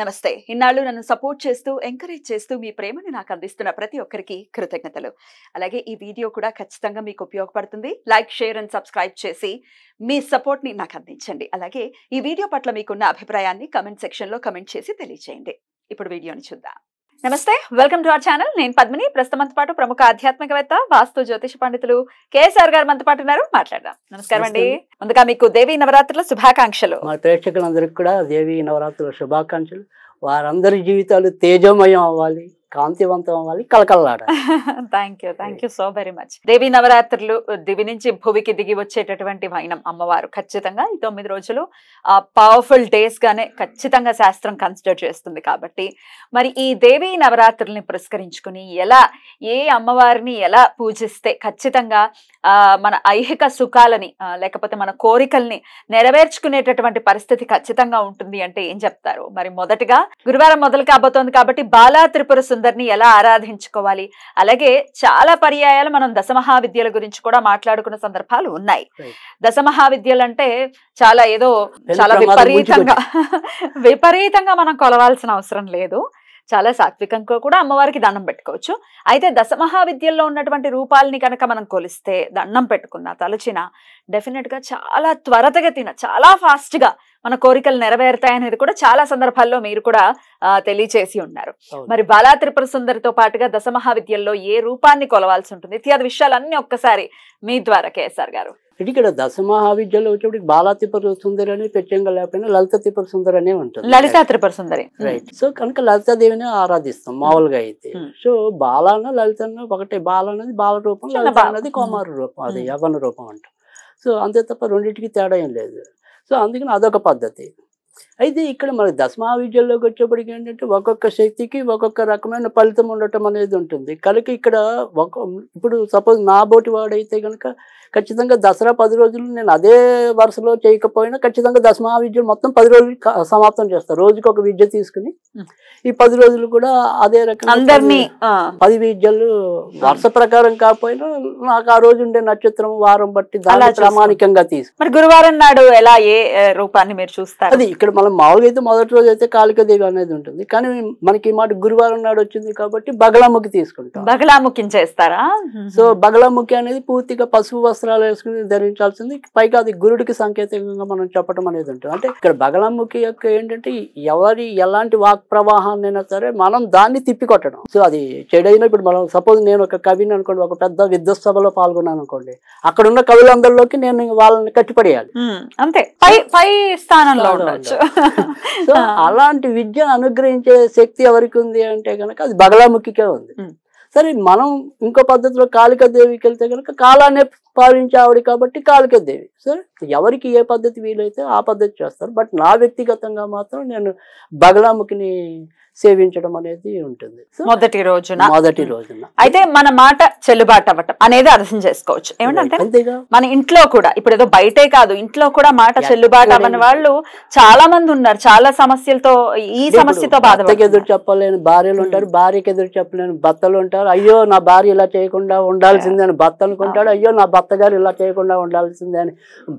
నమస్తే. ఇన్నాళ్ళు నన్ను సపోర్ట్ చేస్తూ, ఎంకరేజ్ చేస్తూ మీ ప్రేమని నాకు అందిస్తున్న ప్రతి ఒక్కరికి కృతజ్ఞతలు. అలాగే ఈ వీడియో కూడా ఖచ్చితంగా మీకు ఉపయోగపడుతుంది. లైక్, షేర్ అండ్ సబ్స్క్రైబ్ చేసి మీ సపోర్ట్‌ని నాకు అందించండి. అలాగే ఈ వీడియో పట్ల మీకున్న అభిప్రాయాన్ని కామెంట్ సెక్షన్‌లో కామెంట్ చేసి తెలియజేయండి. ఇప్పుడు వీడియోని చూద్దాం. నమస్తే, వెల్కమ్ టు అవర్ ఛానల్. నేను పద్మిని. ప్రస్తుతం మనతో పాటు ప్రముఖ ఆధ్యాత్మికవేత్త, వాస్తు జ్యోతిష పండితులు కేఎస్ఆర్ గారు మనతో పాటు ఉన్నారు. మాట్లాడదాం. నమస్కారం అండి. ముందుగా మీకు దేవీ నవరాత్రుల శుభాకాంక్షలు. మా ప్రేక్షకులందరికీ కూడా దేవీ నవరాత్రుల శుభాకాంక్షలు. వారందరి జీవితాలు తేజోమయం అవ్వాలి, కాంతివంతం అవ్వాలి, కలకలలాడాలి. Thank you so very much. దేవీ నవరాత్రులు దివి నుంచి భువికి దిగి వచ్చేటటువంటి వైనం అమ్మవారు. ఖచ్చితంగా ఈ 9 రోజులు పవర్ఫుల్ డేస్ గానే ఖచ్చితంగా శాస్త్రం కన్సిడర్ చేస్తుంది. కాబట్టి మరి ఈ దేవీ నవరాత్రుల్ని పురస్కరించుకుని ఏ అమ్మవారిని ఎలా పూజిస్తే ఖచ్చితంగా మన ఐహిక సుఖాలని లేకపోతే మన కోరికల్ని నెరవేర్చుకునేటటువంటి పరిస్థితి ఖచ్చితంగా ఉంటుంది అంటే ఏం చెప్తారు? మరి మొదటిగా గురువారం మొదలు కాబోతోంది కాబట్టి బాలా త్రిపుర సుందరిని ఎలా ఆరాధించుకోవాలి, అలాగే చాలా పర్యాయాలు మనం దశమహావిద్యల గురించి కూడా మాట్లాడుకున్న సందర్భాలు ఉన్నాయి. దశమహావిద్యలు అంటే చాలా విపరీతంగా మనం కొలవాల్సిన అవసరం లేదు. చాలా సాత్వికంగా కూడా అమ్మవారికి దండం పెట్టుకోవచ్చు. అయితే దశమహావిద్యల్లో ఉన్నటువంటి రూపాలని కనుక మనం కొలిస్తే, దండం పెట్టుకున్నా, తలచినా డెఫినెట్ గా చాలా త్వరతగతిన, చాలా ఫాస్ట్ గా మన కోరికలు నెరవేరుతాయనేది కూడా చాలా సందర్భాల్లో మీరు కూడా తెలియచేసి ఉన్నారు. మరి బాలా త్రిపుర సుందరితో పాటుగా దశమహావిద్యల్లో ఏ రూపాన్ని కొలవాల్సి ఉంటుంది, ఇత్యాది విషయాలన్నీ ఒక్కసారి మీ ద్వారా కేఎస్ఆర్ గారు. ఇక్కడ దశమహావిద్యలో వచ్చేప్పటికి బాలా త్రిపుర సుందరి అని ప్రత్యేకంగా లేకపోయినా లలిత త్రిపుర సుందరి అనే ఉంటుంది. లలితా త్రిపుర సుందరి, రైట్. సో కనుక లలితాదేవిని ఆరాధిస్తాం మామూలుగా అయితే. సో బాలాన లలిత ఒకటే. బాల అనేది బాల రూపం, లలిత అనేది కుమారు రూపం, అది యవ్వన రూపం అంటాం. సో అంతే తప్ప రెండింటికి తేడా ఏం లేదు. సో అందుకని అదొక పద్ధతి. అయితే ఇక్కడ మనకి దశమహావిద్యల్లోకి వచ్చేప్పటికి ఏంటంటే ఒక్కొక్క శక్తికి ఒక్కొక్క రకమైన ఫలితం ఉండటం అనేది ఉంటుంది. కనుక ఇక్కడ ఇప్పుడు సపోజ్ నా బోటి వాడైతే కనుక ఖచ్చితంగా దసరా 10 రోజులు నేను అదే వరుసలో చేయకపోయినా ఖచ్చితంగా దశమహావిద్యలు మొత్తం 10 రోజులు సమాప్తం చేస్తారు. రోజుకి ఒక విద్య తీసుకుని ఈ 10 రోజులు కూడా అదే రకంగా 10 విద్యలు వరుస ప్రకారం కాకపోయినా నాకు ఆ రోజు ఉండే నక్షత్రం, వారం బట్టి దాన్ని ప్రామాణికంగా తీసుకు. మరి గురువారం నాడు ఎలా ఏ రూపాన్ని మీరు చూస్తారు? అది ఇక్కడ మనం మామూలుగా అయితే మొదటి రోజు అయితే కాళికాదేవి అనేది ఉంటుంది. కానీ మనకి మాట గురువారం నాడు వచ్చింది కాబట్టి బగలాముఖి తీసుకుంటాం. బగలాముఖి చేస్తారా? సో బగలాముఖి అనేది పూర్తిగా పసుపు వస్త్రాలు వేసుకుని ధరించాల్సింది. పైగా అది గురుడికి సంకేతంగా మనం చెప్పడం అనేది ఉంటుంది. అంటే ఇక్కడ బగలాముఖి యొక్క ఏంటంటే ఎలాంటి వాక్ ప్రవాహాన్నైనా సరే మనం దాన్ని తిప్పికొట్టడం. సో అది చెడైనా ఇప్పుడు మనం సపోజ్ నేను ఒక కవిని అనుకోండి, ఒక పెద్ద విద్వత్ సభలో పాల్గొన్నాను అనుకోండి, అక్కడ ఉన్న కవులందరిలోకి నేను వాళ్ళని కట్టిపడేయాలి, అంతే, పై స్థానంలో ఉండొచ్చు. సో అలాంటి విద్యను అనుగ్రహించే శక్తి ఎవరికి ఉంది అంటే కనుక అది బగలాముఖికే ఉంది. సరే మనం ఇంకో పద్ధతిలో కాళికాదేవికి వెళ్తే కనుక కాలాన్ని పాలించే ఆవిడ కాబట్టి కాళికాదేవి. సరే ఎవరికి ఏ పద్ధతి వీలైతే ఆ పద్ధతి చేస్తారు. బట్ నా వ్యక్తిగతంగా మాత్రం నేను బగలాముఖిని సేవించడం అనేది ఉంటుంది మొదటి రోజున. అయితే మన మాట చెల్లుబాటు అవ్వటం అనేది అర్థం చేసుకోవచ్చు. ఏమంటే మన ఇంట్లో కూడా, ఇప్పుడు ఏదో బయటే కాదు, ఇంట్లో కూడా మాట చెల్లుబాటు అవ్వని వాళ్ళు చాలా మంది ఉన్నారు. చాలా సమస్యలతో, ఈ సమస్యతో బాధపడుతూ ఎదురు చెప్పలేని భార్యలు ఉంటారు, భార్యకి ఎదురు చెప్పలేని భర్తలు ఉంటారు. అయ్యో నా భార్య ఇలా చేయకుండా ఉండాల్సిందే అని భర్త అనుకుంటాడు, అయ్యో నా భర్త గారు ఇలా చేయకుండా ఉండాల్సిందే అని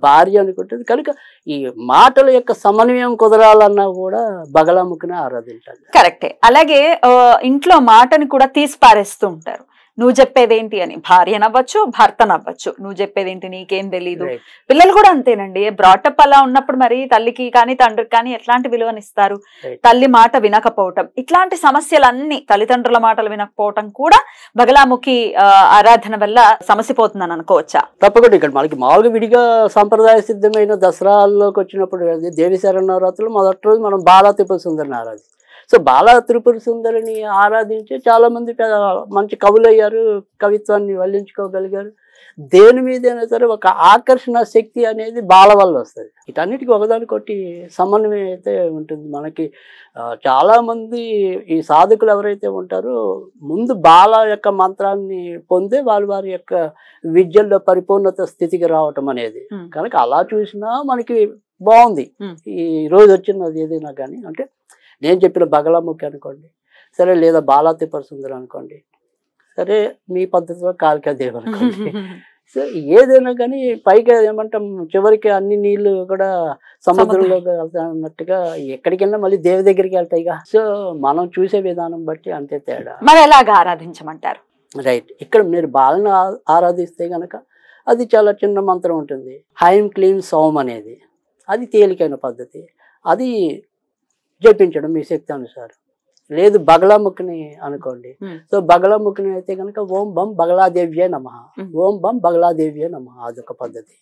భార్య అనుకుంటుంది. కనుక ఈ మాటల యొక్క సమన్వయం కుదరాలన్నా కూడా బగలాముఖిని ఆరాధించాలి. కరెక్టే. అలాగే ఇంట్లో మాటని కూడా తీసి పారేస్తూ ఉంటారు. నువ్వు చెప్పేదేంటి అని. భార్య నవ్వచ్చు, భర్త నవ్వచ్చు, నువ్వు చెప్పేదేంటి, నీకేం తెలీదు. పిల్లలు కూడా అంతేనండి. బ్రాటప్ అలా ఉన్నప్పుడు మరి తల్లికి కానీ తండ్రికి కానీ ఎట్లాంటి విలువనిస్తారు? తల్లి మాట వినకపోవటం, ఇట్లాంటి సమస్యలన్నీ, తల్లిదండ్రుల మాటలు వినకపోవటం కూడా బగలాముఖి ఆరాధన వల్ల సమసిపోతుందని అనుకోవచ్చా? తప్పకుండా. ఇక్కడ మనకి మామూలుగా విడిగా సాంప్రదాయ సిద్ధమైన దసరాల్లోకి వచ్చినప్పుడు దేవి శరన్నవరాత్రులు మొదటి రోజు మనం బాలా త్రిపుర సుందరిని ఆరాధిస్తాం. సో బాలా త్రిపుర సుందరిని ఆరాధించి చాలా మంది మంచి కవులు అయ్యారు, కవిత్వాన్ని వల్లించుకోగలిగారు. దేని మీదైనా సరే ఒక ఆకర్షణ శక్తి అనేది బాల వల్ల వస్తుంది. వీటన్నిటికీ ఒకదానికొకటి సమన్వయం అయితే ఉంటుంది. మనకి చాలా మంది ఈ సాధకులు ఎవరైతే ఉంటారో ముందు బాల యొక్క మంత్రాన్ని పొందే వారి యొక్క విద్యల్లో పరిపూర్ణత స్థితికి రావటం అనేది. కనుక అలా చూసినా మనకి బాగుంది. ఈ రోజు వచ్చినది ఏదైనా కానీ, అంటే నేను చెప్పిన బగలాముఖి అనుకోండి సరే, లేదా బాలా త్రిపుర సుందరి అనుకోండి సరే, మీ పద్ధతిలో కాళికాదేవి అనుకోండి, సో ఏదైనా కానీ పైకి ఏమంటాం చివరికి అన్ని నీళ్లు కూడా సముద్రంలోకి వెళ్తా అన్నట్టుగా ఎక్కడికైనా మళ్ళీ దేవి దగ్గరికి వెళ్తాయిగా. సో మనం చూసే విధానం బట్టి అంతే తేడా. మరి ఎలాగా ఆరాధించమంటారు? రైట్, ఇక్కడ మీరు బాలను ఆరాధిస్తే గనక అది చాలా చిన్న మంత్రం ఉంటుంది, హైం క్లీం సౌమ్ అనేది. అది తేలికైన పద్ధతి, అది జపించడం మీ శక్తి అనుసారం. లేదు బగలాముఖిని అనుకోండి, సో బగలాముఖిని అయితే కనుక ఓం బం బగలాదేవ్యే నమః, ఓం బం బగలాదేవ్యే నమః, అదొక పద్ధతి.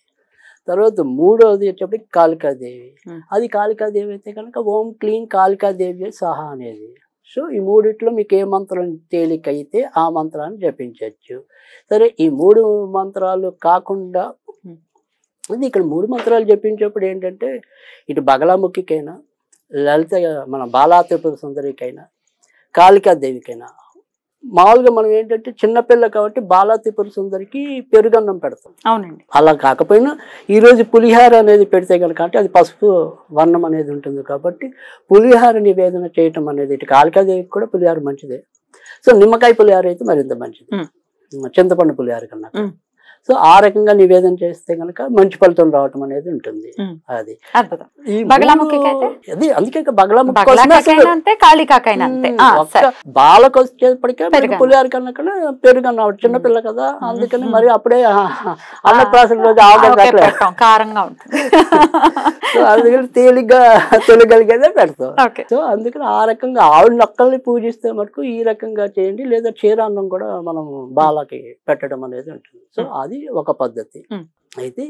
తర్వాత మూడవది వచ్చేప్పటికి కాళికాదేవి, అది కాళికాదేవి అయితే కనుక ఓం క్లీం కాళికాదేవ్యే సహా అనేది. సో ఈ మూడిట్లో మీకు ఏ మంత్రం తేలికైతే ఆ మంత్రాన్ని జపించవచ్చు. సరే, ఈ 3 మంత్రాలు కాకుండా ఇది ఇక్కడ 3 మంత్రాలు జపించేప్పుడు ఏంటంటే ఇటు బగలాముఖికైనా, లలిత మన బాలా త్రిపుర సుందరికైనా, కాళికాదేవికైనా, మామూలుగా మనం ఏంటంటే చిన్నపిల్ల కాబట్టి బాలా త్రిపుర సుందరికి పెరుగన్నం పెడతాం. అవునండి. అలా కాకపోయినా ఈరోజు పులిహార అనేది పెడితే కనుక, అంటే అది పసుపు వర్ణం అనేది ఉంటుంది కాబట్టి పులిహార నివేదన చేయటం అనేది ఇటు కాళికాదేవికి కూడా పులిహార మంచిదే. సో నిమ్మకాయ పులిహార అయితే మరింత మంచిది చింతపండు పులిహార కన్నా. సో ఆ రకంగా నివేదన చేస్తే కనుక మంచి ఫలితం రావటం అనేది ఉంటుంది. అది అది అందుకే బాలకు వచ్చేప్పటికే పులిహార కన్నా కూడా పెరుగన్న చిన్నపిల్ల కదా, అందుకని మరి అప్పుడే అన్నప్రాసన రోజు కారంగా ఉంటుంది, అందుకని తేలిగ్గా తెలియగలిగేదే పెడతాం. సో అందుకని ఆ రకంగా ఆవిడ నక్కల్ని పూజిస్తే మటుకు ఈ రకంగా చేయండి, లేదా క్షీరాన్నం కూడా మనం బాలకి పెట్టడం అనేది ఉంటుంది. సో అది ఒక పద్ధతి. అయితే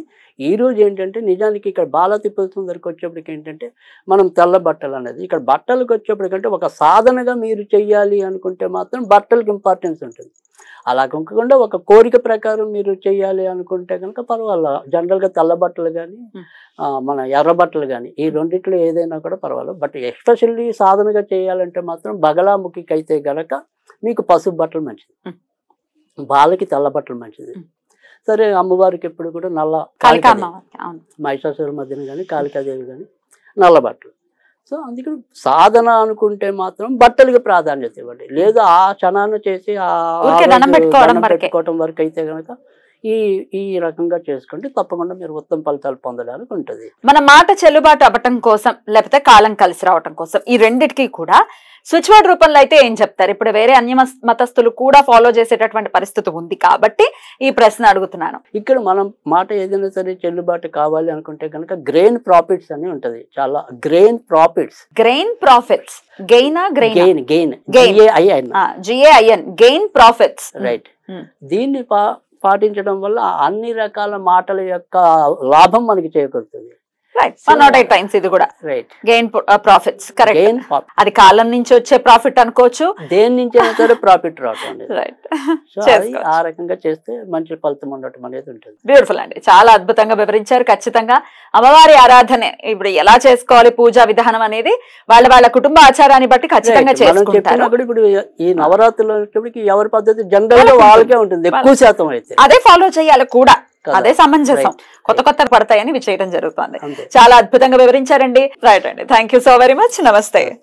ఈ రోజు ఏంటంటే నిజానికి ఇక్కడ బాలా త్రిపుర సుందరికి వచ్చేప్పటికి ఏంటంటే మనం తెల్ల బట్టలు అనేది, ఇక్కడ బట్టలకు వచ్చేప్పటికంటే ఒక సాధనగా మీరు చెయ్యాలి అనుకుంటే మాత్రం బట్టలకు ఇంపార్టెన్స్ ఉంటుంది. అలా కాకుండా ఒక కోరిక ప్రకారం మీరు చెయ్యాలి అనుకుంటే కనుక పర్వాలేదు, జనరల్గా తెల్ల బట్టలు కానీ మన ఎర్ర బట్టలు కానీ ఈ రెండిట్లో ఏదైనా కూడా పర్వాలేదు. బట్ ఎస్పెషల్లీ సాధనగా చేయాలంటే మాత్రం బగలాముఖికి అయితే గనక మీకు పసుపు బట్టలు మంచిది, బాలకి తెల్ల బట్టలు మంచిది. సరే, అమ్మవారికి ఎప్పుడు కూడా నల్ల మహిషాసుర మధ్యన కానీ కాళికాదేవి కానీ నల్ల బట్టలు. సో అందుకని సాధన అనుకుంటే మాత్రం బట్టలకి ప్రాధాన్యత ఇవ్వండి, లేదు ఆ క్షణాన్ని చేసి పెట్టుకోవటం వరకు అయితే కనుక ఈ రకంగా చేసుకోండి, తప్పకుండా మీరు ఉత్తమ ఫలితాలు పొందడానికి ఉంటుంది. మన మాట చెల్లుబాటు అవ్వటం కోసం లేకపోతే కాలం కలిసి రావటం కోసం ఈ రెండిటికి కూడా స్విచ్ వర్డ్ రూపంలో అయితే ఏం చెప్తారు? ఇప్పుడు వేరే అన్య మతస్థులు కూడా ఫాలో చేసేటటువంటి పరిస్థితి ఉంది కాబట్టి ఈ ప్రశ్న అడుగుతున్నాను. ఇక్కడ మనం మాట ఏదైనా సరే చెల్లుబాటు కావాలి అనుకుంటే కనుక గ్రెయిన్ ప్రాఫిట్స్ అని ఉంటది, చాలా గ్రెయిన్ ప్రాఫిట్స్. గ్రెయిన్ ప్రాఫిట్స్, గెయినా gain GAIN gain profits. Right, దీన్ని పాటించడం వల్ల అన్ని రకాల మాటల యొక్క లాభం మనకి చేకూరుతుంది. ఇది కూడా గెయిన్ ప్రాఫిట్స్. కరెక్ట్, అది కాలం నుంచి వచ్చే ప్రాఫిట్ అనుకోవచ్చు, దేని నుంచి అయినా సరే ప్రాఫిట్ రావటం. ఆ రకంగా చేస్తే మంచి ఫలితం ఉండటం అనేది ఉంటుంది. బ్యూటిఫుల్ అండి, చాలా అద్భుతంగా వివరించారు. ఖచ్చితంగా అమ్మవారి ఆరాధన ఇప్పుడు ఎలా చేసుకోవాలి, పూజా విధానం అనేది వాళ్ళ కుటుంబ ఆచారాన్ని బట్టి ఖచ్చితంగా చేసుకుంటారు. ఇప్పుడు ఈ నవరాత్రులు ఎవరి పద్ధతి జనరల్ గా వాళ్ళకే ఉంటుంది, ఎక్కువ శాతం అయితే అదే ఫాలో చేయాలి కూడా, అదే సమంజసం. కొత్త పడతాయని చేయడం జరుగుతుంది. చాలా అద్భుతంగా వివరించారండి. రైట్ అండి, thank you so very much. నమస్తే.